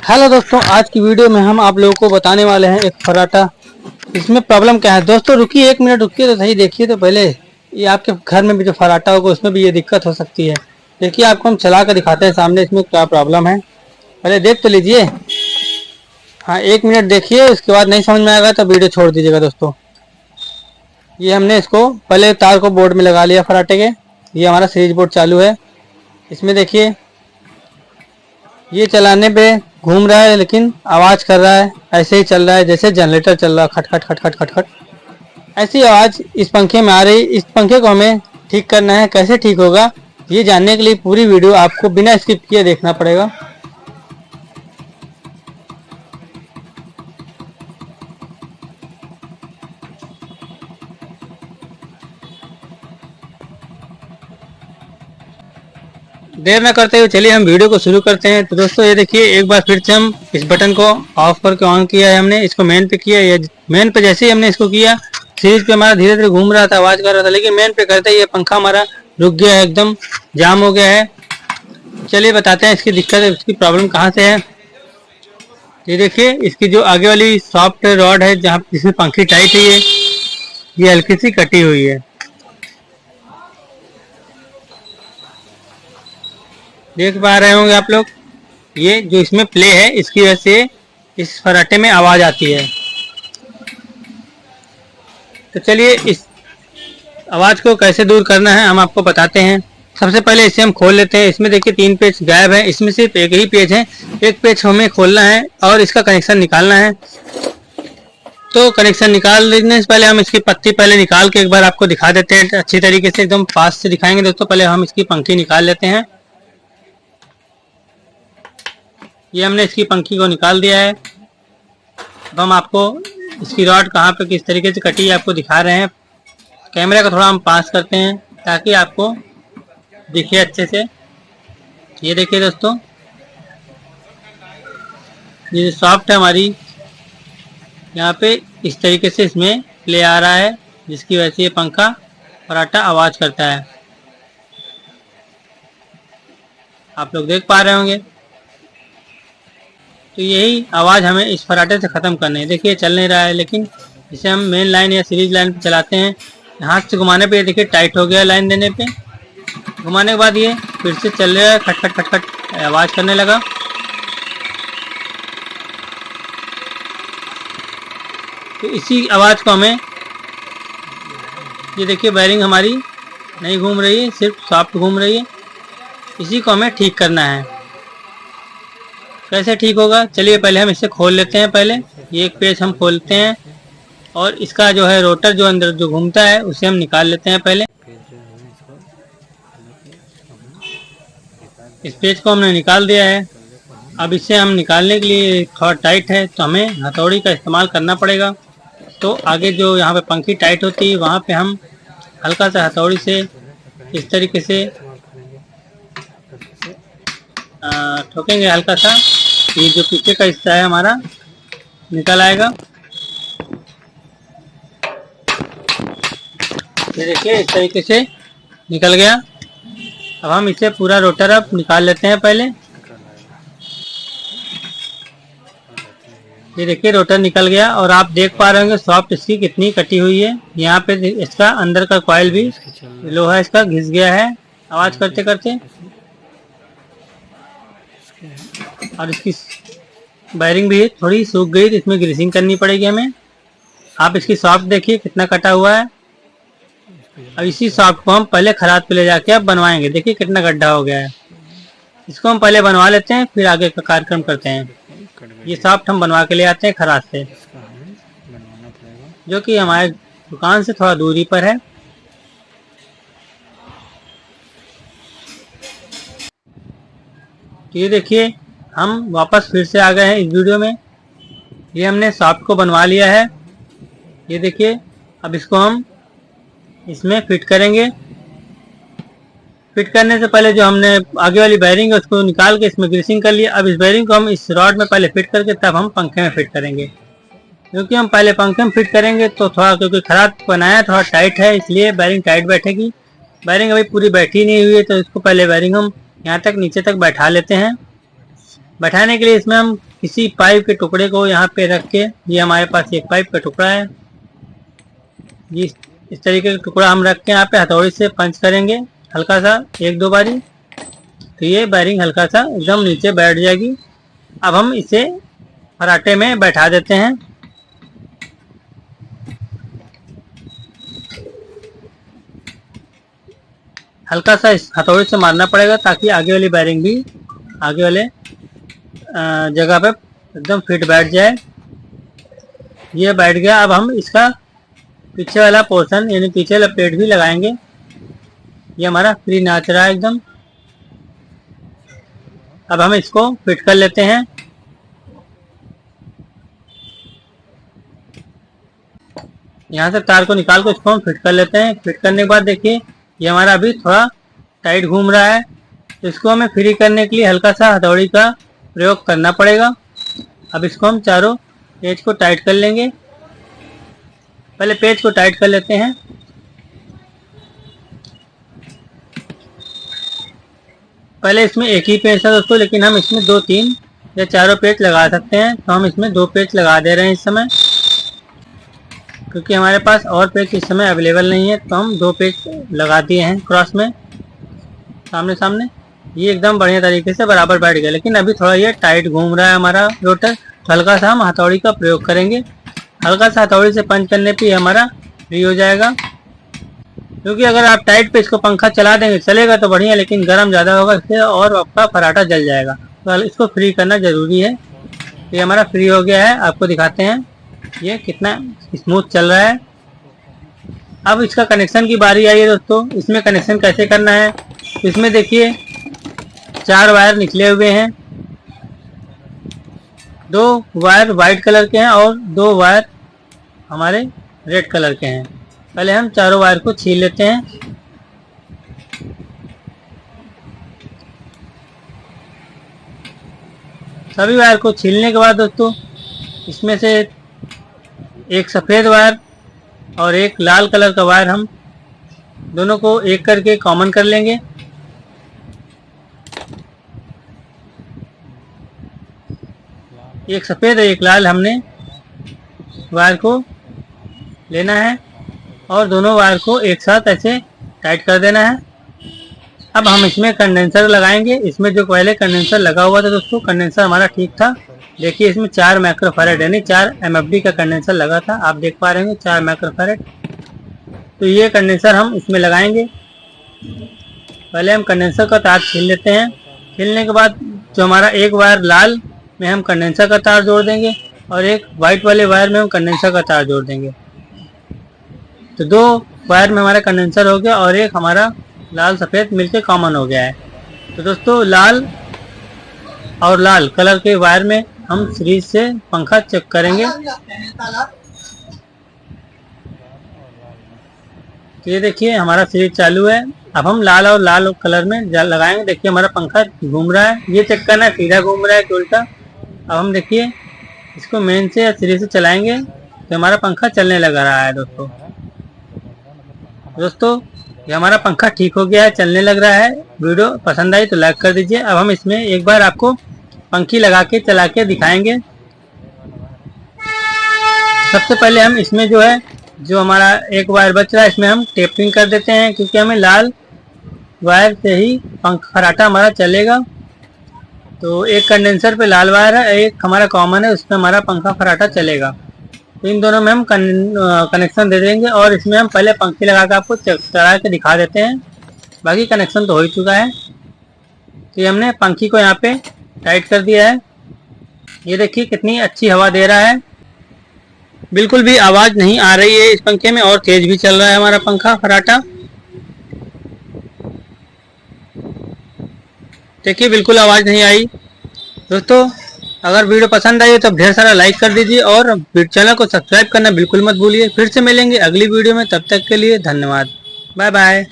Hello दोस्तों, आज की वीडियो में हम आप लोगों को बताने वाले हैं एक फर्राटा। इसमें प्रॉब्लम क्या है दोस्तों, रुकिए 1 मिनट रुकिए तो सही, देखिए तो पहले। ये आपके घर में भी जो फर्राटा होगा उसमें भी ये दिक्कत हो सकती है। देखिए आपको हम चला कर दिखाते हैं सामने इसमें क्या प्रॉब्लम है, पहले देख तो लीजिए। हाँ 1 मिनट देखिए, उसके बाद नहीं समझ में आएगा तो वीडियो छोड़ दीजिएगा दोस्तों। ये हमने इसको पहले तार को बोर्ड में लगा लिया फर्राटे के। ये हमारा सीरीज बोर्ड चालू है। इसमें देखिए ये चलाने पे घूम रहा है लेकिन आवाज़ कर रहा है, ऐसे ही चल रहा है जैसे जनरेटर चल रहा है, खट खट खट खट खट खट। ऐसी आवाज़ इस पंखे में आ रही। इस पंखे को हमें ठीक करना है, कैसे ठीक होगा ये जानने के लिए पूरी वीडियो आपको बिना स्किप किए देखना पड़ेगा। देर न करते हुए चलिए हम वीडियो को शुरू करते हैं। तो दोस्तों ये देखिए, एक बार फिर से हम इस बटन को ऑफ करके ऑन किया है हमने, इसको मेन पे किया है। मेन पे जैसे ही हमने इसको किया, सीरीज पे हमारा धीरे धीरे घूम रहा था, आवाज़ कर रहा था, लेकिन मेन पे करते ही ये पंखा हमारा रुक गया है, एकदम जाम हो गया है। चलिए बताते हैं इसकी दिक्कत है, इसकी प्रॉब्लम कहाँ से है। ये देखिए, इसकी जो आगे वाली सॉफ्ट रॉड है जहाँ जिसमें पंखी टाइट है, ये हल्की सी कटी हुई है। देख पा रहे होंगे आप लोग, ये जो इसमें प्ले है इसकी वजह से इस फर्राटे में आवाज़ आती है। तो चलिए इस आवाज़ को कैसे दूर करना है हम आपको बताते हैं। सबसे पहले इसे हम खोल लेते हैं। इसमें देखिए 3 पेज गायब है, इसमें सिर्फ एक ही पेज है। एक पेज हमें खोलना है और इसका कनेक्शन निकालना है। तो कनेक्शन निकाल देने से पहले हम इसकी पत्ती पहले निकाल के एक बार आपको दिखा देते हैं अच्छी तरीके से, एकदम फास्ट से दिखाएंगे दोस्तों। पहले हम इसकी पंखी निकाल लेते हैं। ये हमने इसकी पंखी को निकाल दिया है। अब हम आपको इसकी रॉड कहाँ पे किस तरीके से कटी है आपको दिखा रहे हैं। कैमरा को थोड़ा हम पास करते हैं ताकि आपको दिखे अच्छे से। ये देखिए दोस्तों, ये सॉफ्ट है हमारी, यहाँ पे इस तरीके से इसमें प्ले आ रहा है, जिसकी वजह से ये पंखा फर्राटा आवाज़ करता है। आप लोग देख पा रहे होंगे। तो यही आवाज़ हमें इस फर्राटे से ख़त्म करनी है। देखिए चल नहीं रहा है, लेकिन इसे हम मेन लाइन या सीरीज लाइन पे चलाते हैं। हाथ से घुमाने पे देखिए टाइट हो गया, लाइन देने पे घुमाने के बाद ये फिर से चल रहा है, खट खट खट खट आवाज़ करने लगा। तो इसी आवाज़ को हमें, ये देखिए बैरिंग हमारी नहीं घूम रही है, सिर्फ सॉफ्ट घूम रही है, इसी को हमें ठीक करना है। कैसे ठीक होगा, चलिए पहले हम इसे खोल लेते हैं। पहले ये एक पेज हम खोलते हैं और इसका जो है रोटर जो अंदर जो घूमता है उसे हम निकाल लेते हैं। पहले इस पेज को हमने निकाल दिया है। अब इसे हम निकालने के लिए थोड़ा टाइट है तो हमें हथौड़ी का इस्तेमाल करना पड़ेगा। तो आगे जो यहाँ पे पंखी टाइट होती है वहाँ पे हम हल्का सा हथौड़ी से इस तरीके से ठोकेंगे हल्का सा, ये जो पीछे का हिस्सा है हमारा निकल आएगा। ये देखिए इस तरीके से निकल गया। अब हम इसे पूरा रोटर अब निकाल लेते हैं। पहले ये देखिए रोटर निकल गया और आप देख पा रहे होंगे सॉफ्ट इसकी कितनी कटी हुई है। यहाँ पे इसका अंदर का कॉइल भी लोहा इसका घिस गया है आवाज़ करते करते, और इसकी वायरिंग भी थोड़ी सूख गई तो इसमें ग्रीसिंग करनी पड़ेगी हमें। आप इसकी सॉफ्ट देखिए कितना कटा हुआ है। अब इसी सॉफ्ट को हम पहले खराद पे ले जाके अब बनवाएंगे। देखिए कितना गड्ढा हो गया है, इसको हम पहले बनवा लेते हैं फिर आगे का कार्यक्रम करते हैं। ये सॉफ्ट हम बनवा के ले आते हैं खराद से, जो कि हमारे दुकान से थोड़ा दूरी पर है। तो ये देखिए हम वापस फिर से आ गए हैं इस वीडियो में। ये हमने सॉफ्ट को बनवा लिया है। ये देखिए अब इसको हम इसमें फिट करेंगे। फिट करने से पहले जो हमने आगे वाली बैरिंग है उसको निकाल के इसमें ग्रीसिंग कर लिया। अब इस बैरिंग को हम इस रॉड में पहले फिट करके तब हम पंखे में फिट करेंगे, क्योंकि हम पहले पंखे में फिट करेंगे तो थोड़ा, क्योंकि खराब बनाया थोड़ा टाइट है इसलिए बैरिंग टाइट बैठेगी। बैरिंग अभी पूरी बैठी नहीं हुई है तो इसको पहले बैरिंग हम यहाँ तक नीचे तक बैठा लेते हैं। बैठाने के लिए इसमें हम किसी पाइप के टुकड़े को यहाँ पे रख के, ये हमारे पास एक पाइप का टुकड़ा है, इस तरीके का टुकड़ा हम रख के यहाँ पे हथौड़ी से पंच करेंगे हल्का सा 1-2 बारी, तो ये बैरिंग हल्का सा एकदम नीचे बैठ जाएगी। अब हम इसे फराटे में बैठा देते हैं। हल्का सा इस हथौड़ी से मारना पड़ेगा ताकि आगे वाली बैरिंग भी आगे वाले जगह पे एकदम फिट बैठ जाए। ये बैठ गया। अब हम इसका पीछे वाला पोर्शन यानी पीछे वाला प्लेट भी लगाएंगे। ये हमारा फ्री नाच रहा है एकदम। अब हम इसको फिट कर लेते हैं। यहाँ से तार को निकाल कर इसको हम फिट कर लेते हैं। फिट करने के बाद देखिए ये हमारा अभी थोड़ा टाइट घूम रहा है, तो इसको हमें फ्री करने के लिए हल्का सा हथौड़ी का प्रयोग करना पड़ेगा। अब इसको हम चारों पेज को टाइट कर लेंगे। पहले पेज को टाइट कर लेते हैं। पहले इसमें एक ही पेज था दोस्तों, लेकिन हम इसमें 2, 3 या चारों पेज लगा सकते हैं, तो हम इसमें 2 पेज लगा दे रहे हैं इस समय, क्योंकि हमारे पास और पेज इस समय अवेलेबल नहीं है। तो हम 2 पेज लगा दिए हैं क्रॉस में सामने सामने। ये एकदम बढ़िया तरीके से बराबर बैठ गया, लेकिन अभी थोड़ा ये टाइट घूम रहा है हमारा रोटर, तो हल्का सा हम हथौड़ी का प्रयोग करेंगे। हल्का सा हथौड़ी से पंच करने पे हमारा फ्री हो जाएगा, क्योंकि अगर आप टाइट पे इसको पंखा चला देंगे चलेगा तो बढ़िया, लेकिन गर्म ज़्यादा होगा इससे और आपका फराटा जल जाएगा। तो इसको फ्री करना ज़रूरी है। ये हमारा फ्री हो गया है, आपको दिखाते हैं ये कितना स्मूथ चल रहा है। अब इसका कनेक्शन की बारी आई है दोस्तों। इसमें कनेक्शन कैसे करना है, इसमें देखिए 4 वायर निकले हुए हैं। 2 वायर वाइट कलर के हैं और 2 वायर हमारे रेड कलर के हैं। पहले हम चारों वायर को छील लेते हैं। सभी वायर को छीलने के बाद दोस्तों इसमें से एक सफ़ेद वायर और एक लाल कलर का वायर हम दोनों को एक करके कॉमन कर लेंगे। एक सफ़ेद और एक लाल हमने वायर को लेना है और दोनों वायर को एक साथ ऐसे टाइट कर देना है। अब हम इसमें कंडेंसर लगाएंगे। इसमें जो पहले कंडेंसर लगा हुआ था दोस्तों, कंडेंसर हमारा ठीक था। देखिए इसमें 4 माइक्रोफैरेड यानी 4 MFD का कंडेंसर लगा था, आप देख पा रहे होंगे 4 माइक्रोफैरेड। तो ये कंडेंसर हम इसमें लगाएंगे। पहले हम कंडेंसर का तार छील लेते हैं। छीलने के बाद जो हमारा एक वायर लाल में हम कंडेंसर का तार जोड़ देंगे और एक वाइट वाले वायर में हम कंडेंसर का तार जोड़ देंगे। तो 2 वायर में हमारा कंडेंसर हो गया और एक हमारा लाल सफ़ेद मिलके कॉमन हो गया है। तो दोस्तों लाल और लाल कलर के वायर में हम सीरीज से पंखा चेक करेंगे। तो ये देखिए हमारा सीरीज चालू है। अब हम लाल और लाल कलर में लगाएंगे। देखिए हमारा पंखा घूम रहा है। ये चेक करना है सीधा घूम रहा है कि उल्टा। अब हम देखिए इसको मेन से या सीरीज से चलाएंगे तो हमारा पंखा चलने लगा रहा है दोस्तों ये हमारा पंखा ठीक हो गया है, चलने लग रहा है। वीडियो पसंद आई तो लाइक कर दीजिए। अब हम इसमें एक बार आपको पंखी लगा के चला के दिखाएंगे। सबसे पहले हम इसमें जो हमारा एक वायर बच रहा है इसमें हम टेपिंग कर देते हैं, क्योंकि हमें लाल वायर से ही फराटा हमारा चलेगा। तो एक कंडेंसर पे लाल वायर है, एक हमारा कॉमन है, उसमें हमारा पंखा फराटा चलेगा। तो इन दोनों में हम कनेक्शन दे देंगे और इसमें हम पहले पंखी लगा कर आपको चला के दिखा देते हैं। बाकी कनेक्शन तो हो ही चुका है। तो ये हमने पंखी को यहाँ पे टाइट कर दिया है। ये देखिए कितनी अच्छी हवा दे रहा है, बिल्कुल भी आवाज़ नहीं आ रही है इस पंखे में और तेज भी चल रहा है हमारा पंखा फराटा। देखिए बिल्कुल आवाज़ नहीं आई। दोस्तों अगर वीडियो पसंद आई तो ढेर सारा लाइक कर दीजिए और चैनल को सब्सक्राइब करना बिल्कुल मत भूलिए। फिर से मिलेंगे अगली वीडियो में, तब तक के लिए धन्यवाद। Bye bye.